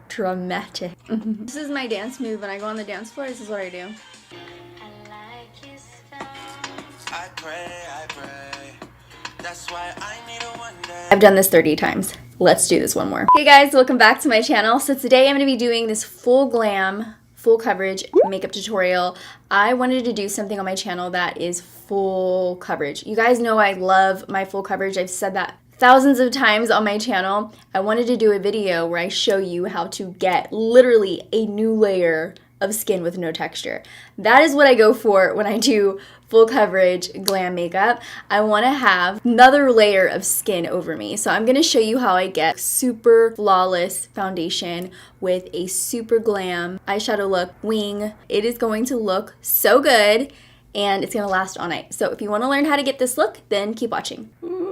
dramatic. This is my dance move. When I go on the dance floor, this is what I do. I pray. That's why I need a one day. I've done this 30 times. Let's do this one more. Hey guys, welcome back to my channel. So today I'm going to be doing this full glam, full coverage makeup tutorial. I wanted to do something on my channel that is full coverage. You guys know I love my full coverage. I've said that thousands of times on my channel. I wanted to do a video where I show you how to get literally a new layer of skin with no texture. That is what I go for when I do full coverage glam makeup. I want to have another layer of skin over me. So I'm going to show you how I get super flawless foundation with a super glam eyeshadow look wing. It is going to look so good and it's going to last all night. So if you want to learn how to get this look, then keep watching.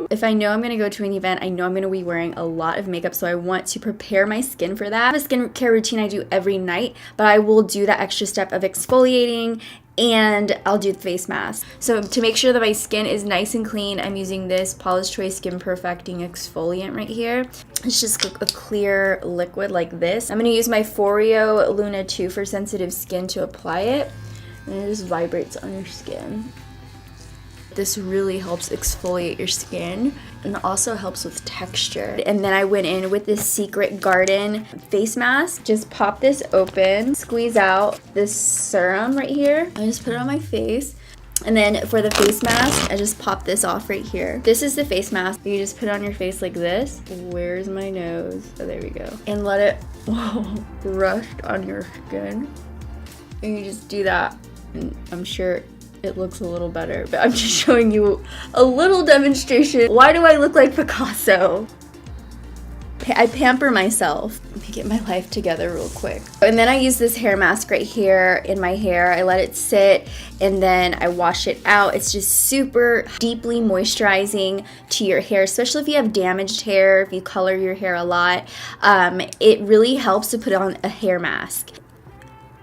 If I know I'm going to go to an event, I know I'm going to be wearing a lot of makeup, so I want to prepare my skin for that. I have a skincare routine I do every night, but I will do that extra step of exfoliating and I'll do the face mask. So to make sure that my skin is nice and clean, I'm using this Paula's Choice Skin Perfecting Exfoliant right here. It's just a clear liquid like this. I'm going to use my Foreo Luna 2 for sensitive skin to apply it. And it just vibrates on your skin. This really helps exfoliate your skin and also helps with texture. And then I went in with this Secret Garden face mask. Just pop this open, squeeze out this serum right here. I just put it on my face. And then for the face mask, I just pop this off right here. This is the face mask. You just put it on your face like this. Where's my nose? Oh, there we go. And let it rest on your skin. And you just do that. And I'm sure it looks a little better, but I'm just showing you a little demonstration. Why do I look like Picasso? I pamper myself. Let me get my life together real quick. And then I use this hair mask right here in my hair. I let it sit and then I wash it out. It's just super deeply moisturizing to your hair, especially if you have damaged hair, if you color your hair a lot. It really helps to put on a hair mask.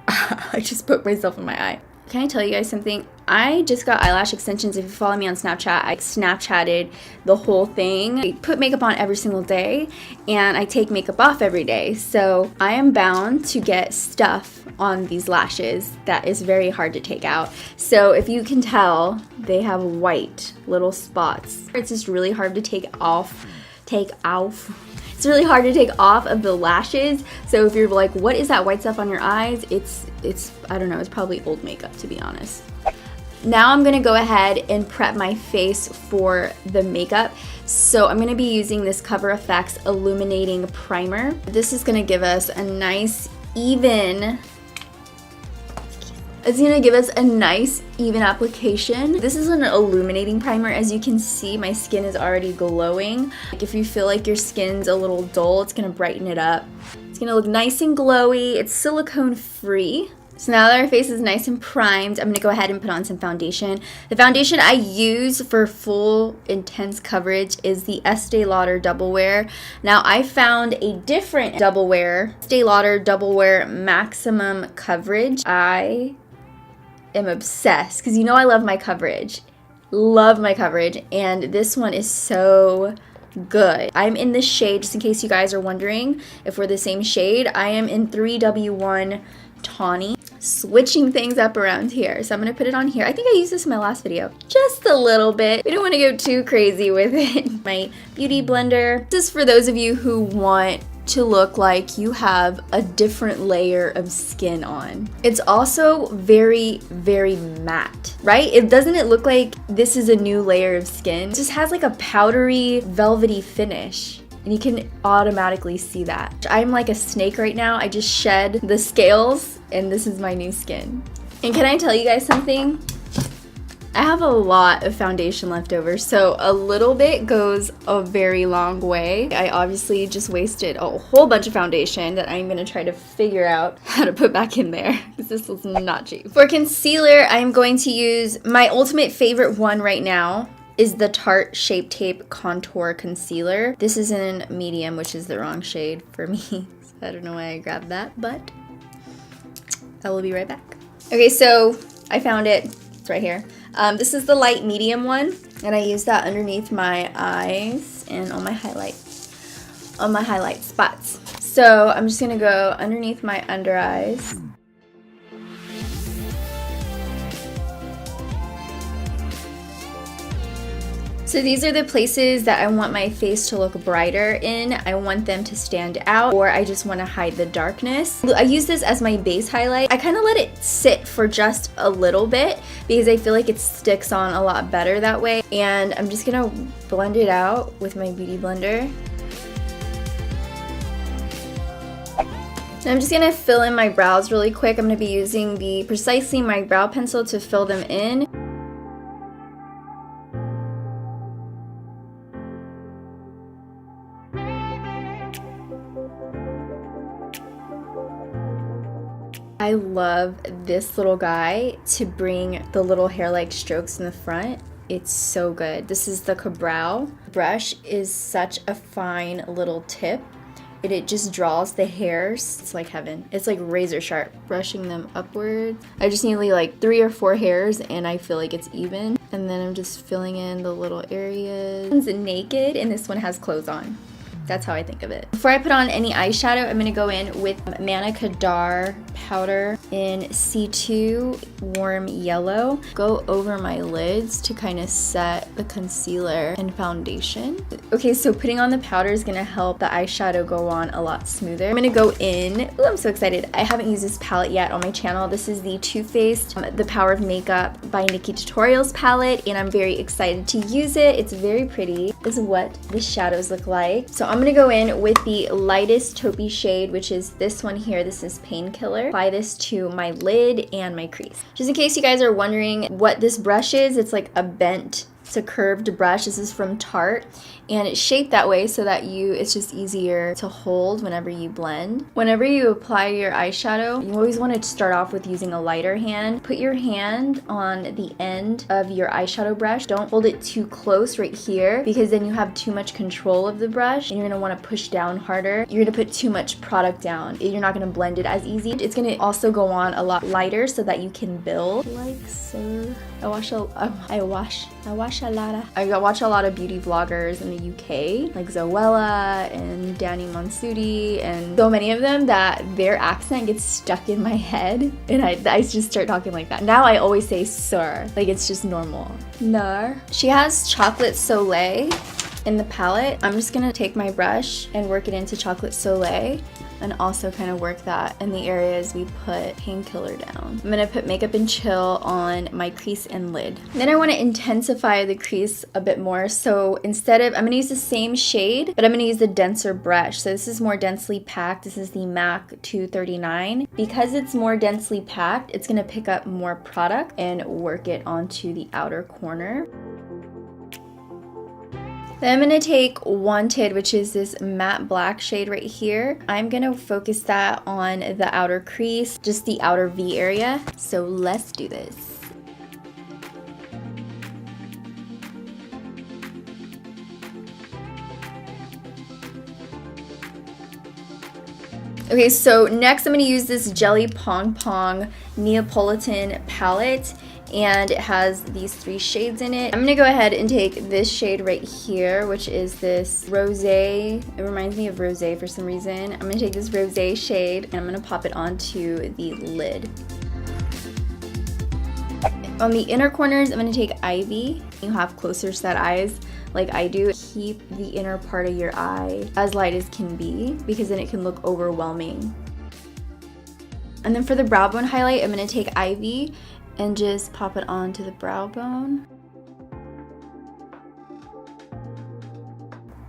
I just poked myself in my eye. Can I tell you guys something? I just got eyelash extensions. If you follow me on Snapchat, I Snapchatted the whole thing. I put makeup on every single day and I take makeup off every day. So I am bound to get stuff on these lashes that is very hard to take out. So if you can tell, they have white little spots. It's just really hard to take off. It's really hard to take off of the lashes. So if you're like, what is that white stuff on your eyes? It's I don't know, it's probably old makeup, to be honest. Now I'm gonna go ahead and prep my face for the makeup. So I'm gonna be using this Cover FX Illuminating Primer. This is gonna give us a nice, even application. This is an illuminating primer. As you can see, my skin is already glowing. Like if you feel like your skin's a little dull, it's gonna brighten it up. It's gonna look nice and glowy. It's silicone free. So now that our face is nice and primed, I'm gonna go ahead and put on some foundation. The foundation I use for full intense coverage is the Estee Lauder Double Wear. Now I found a different Double Wear, Estee Lauder Double Wear Maximum Coverage. I am obsessed because you know I love my coverage. And this one is so good. I'm in the shade, just in case you guys are wondering if we're the same shade, I am in 3W1 Tawny. Switching things up around here. So I'm going to put it on here. I think I used this in my last video. Just a little bit. We don't want to go too crazy with it. My beauty blender. This is for those of you who want to look like you have a different layer of skin on. It's also very, very matte, right? Doesn't it look like this is a new layer of skin? It just has like a powdery, velvety finish. And you can automatically see that. I'm like a snake right now. I just shed the scales and this is my new skin. And can I tell you guys something? I have a lot of foundation left over, so a little bit goes a very long way. I obviously just wasted a whole bunch of foundation that I'm gonna try to figure out how to put back in there, because this was not cheap. For concealer, I'm going to use my ultimate favorite one right now, is the Tarte Shape Tape Contour Concealer. This is in medium, which is the wrong shade for me. So I don't know why I grabbed that, but I will be right back. Okay, so I found it. It's right here. This is the light medium one, and I use that underneath my eyes and on my highlight. on my highlight spots. So I'm just gonna go underneath my under eyes. So these are the places that I want my face to look brighter in. I want them to stand out, or I just want to hide the darkness. I use this as my base highlight. I kind of let it sit for just a little bit because I feel like it sticks on a lot better that way. And I'm just gonna blend it out with my beauty blender. And I'm just gonna fill in my brows really quick. I'm gonna be using the Precisely My Brow Pencil to fill them in. I love this little guy to bring the little hair-like strokes in the front. It's so good. This is the Cabral brush. Is such a fine little tip. It just draws the hairs. It's like heaven. It's like razor sharp. Brushing them upwards. I just need like 3 or 4 hairs and I feel like it's even. And then I'm just filling in the little areas. This one's naked and this one has clothes on. That's how I think of it. Before I put on any eyeshadow, I'm gonna go in with Manna Kadar powder in C2 Warm Yellow. Go over my lids to kind of set the concealer and foundation. Okay, so putting on the powder is gonna help the eyeshadow go on a lot smoother. I'm gonna go in, oh, I'm so excited. I haven't used this palette yet on my channel. This is the Too Faced The Power of Makeup by Nikki Tutorials palette, and I'm very excited to use it. It's very pretty. This is what the shadows look like. So I'm gonna go in with the lightest taupey shade, which is this one here. This is Painkiller. Apply this to my lid and my crease. Just in case you guys are wondering what this brush is, it's like a bent, it's a curved brush. This is from Tarte, and it's shaped that way so that it's just easier to hold whenever you blend. Whenever you apply your eyeshadow, you always want to start off with using a lighter hand. Put your hand on the end of your eyeshadow brush. Don't hold it too close right here because then you have too much control of the brush and you're going to want to push down harder. You're going to put too much product down. You're not going to blend it as easy. It's going to also go on a lot lighter so that you can build like so. I watch a lot of beauty vloggers in the UK, like Zoella and Danny Monsuti, and so many of them that their accent gets stuck in my head, and I just start talking like that. Now I always say sir, like it's just normal. No. She has Chocolate Soleil in the palette. I'm just gonna take my brush and work it into Chocolate Soleil, and also kind of work that in the areas we put Painkiller down. I'm gonna put Makeup and Chill on my crease and lid. Then I wanna intensify the crease a bit more. So instead of, I'm gonna use the same shade, but I'm gonna use the denser brush. So this is more densely packed. This is the MAC 239. Because it's more densely packed, it's gonna pick up more product and work it onto the outer corner. Then I'm going to take Wanted, which is this matte black shade right here. I'm going to focus that on the outer crease, just the outer V area. So let's do this. Okay, so next I'm going to use this Jelly Pong Pong Neapolitan palette, and it has these 3 shades in it. I'm gonna go ahead and take this shade right here, which is this rosé. It reminds me of rosé for some reason. I'm gonna take this rosé shade and I'm gonna pop it onto the lid. On the inner corners, I'm gonna take Ivy. You have closer set eyes like I do. Keep the inner part of your eye as light as can be because then it can look overwhelming. And then for the brow bone highlight, I'm gonna take Ivy and just pop it onto the brow bone.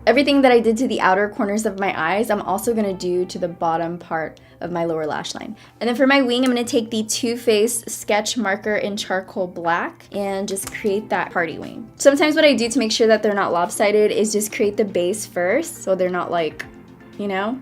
Everything that I did to the outer corners of my eyes, I'm also gonna do to the bottom part of my lower lash line. And then for my wing, I'm gonna take the Too Faced Sketch Marker in Charcoal Black and just create that party wing. Sometimes what I do to make sure that they're not lopsided is just create the base first so they're not like, you know?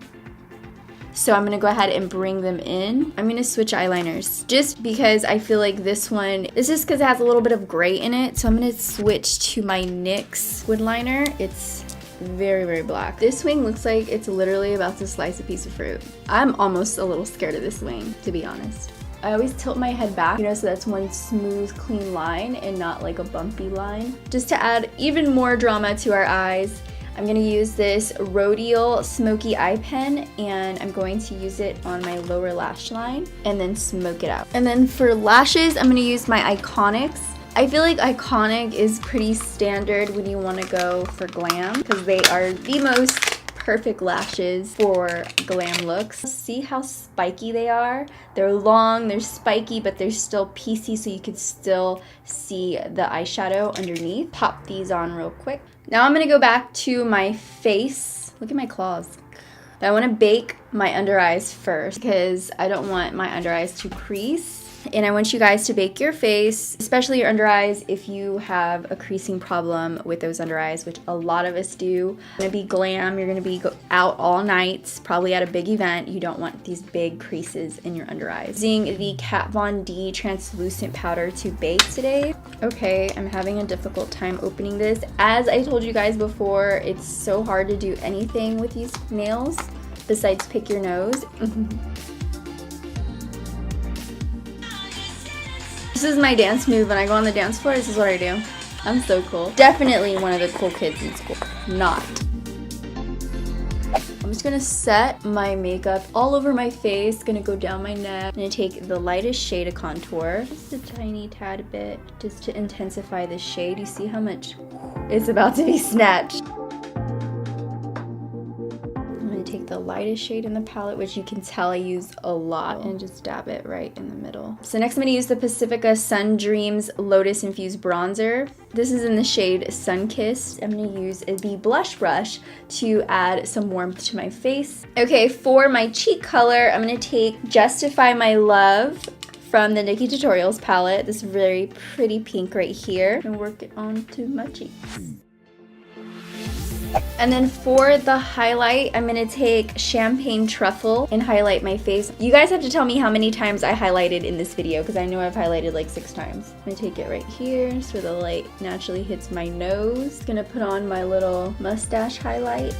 So I'm gonna go ahead and bring them in. I'm gonna switch eyeliners just because I feel like this one, it's just because it has a little bit of gray in it. So I'm gonna switch to my NYX wood liner. It's very, very black. This wing looks like it's literally about to slice a piece of fruit. I'm almost a little scared of this wing, to be honest. I always tilt my head back, you know, so that's one smooth, clean line and not like a bumpy line. Just to add even more drama to our eyes, I'm gonna use this Rodial Smoky Eye Pen, and I'm going to use it on my lower lash line and then smoke it out. And then for lashes, I'm gonna use my Iconics. I feel like Iconic is pretty standard when you wanna go for glam because they are the most perfect lashes for glam looks. See how spiky they are? They're long, they're spiky, but they're still piecey so you can still see the eyeshadow underneath. Pop these on real quick. Now I'm gonna go back to my face. Look at my claws. I wanna bake my under eyes first because I don't want my under eyes to crease. And I want you guys to bake your face, especially your under eyes, if you have a creasing problem with those under eyes, which a lot of us do. You're gonna be glam, you're gonna be out all night, probably at a big event. You don't want these big creases in your under eyes. Using the Kat Von D translucent powder to bake today. Okay, I'm having a difficult time opening this. As I told you guys before, it's so hard to do anything with these nails besides pick your nose. This is my dance move when I go on the dance floor. This is what I do. I'm so cool. Definitely one of the cool kids in school. Not. I'm just gonna set my makeup all over my face. Gonna go down my neck. I'm gonna take the lightest shade of contour. Just a tiny tad bit, just to intensify the shade. You see how much it's about to be snatched. Take the lightest shade in the palette, which you can tell I use a lot, and just dab it right in the middle. So next I'm going to use the Pacifica Sun Dreams Lotus Infused Bronzer. This is in the shade Sunkissed. I'm going to use the blush brush to add some warmth to my face. Okay, for my cheek color, I'm going to take Justify My Love from the Nikkie Tutorials palette. This very pretty pink right here. And work it onto my cheeks. And then for the highlight, I'm gonna take Champagne Truffle and highlight my face. You guys have to tell me how many times I highlighted in this video because I know I've highlighted like 6 times. I'm gonna take it right here so the light naturally hits my nose. Gonna put on my little mustache highlight.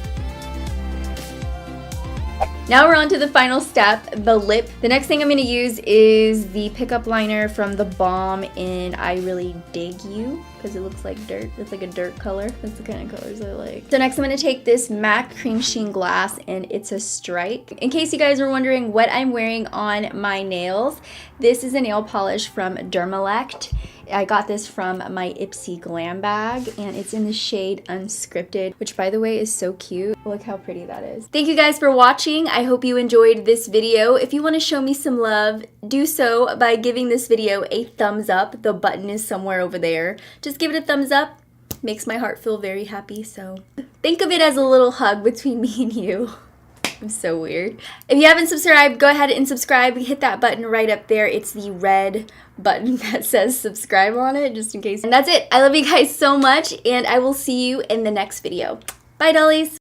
Now we're on to the final step, the lip. The next thing I'm gonna use is the pickup liner from the Balm in I Really Dig You, because it looks like dirt. It's like a dirt color. That's the kind of colors I like. So next I'm gonna take this MAC Cream Sheen Glass, and it's a stripe. In case you guys were wondering what I'm wearing on my nails, this is a nail polish from Dermalect. I got this from my Ipsy Glam bag, and it's in the shade Unscripted, which by the way is so cute. Look how pretty that is. Thank you guys for watching. I hope you enjoyed this video. If you want to show me some love, do so by giving this video a thumbs up. The button is somewhere over there. Just give it a thumbs up. Makes my heart feel very happy, so think of it as a little hug between me and you. I'm so weird. If you haven't subscribed, go ahead and subscribe. Hit that button right up there. It's the red button that says subscribe on it, just in case. And that's it. I love you guys so much, and I will see you in the next video. Bye, dollies.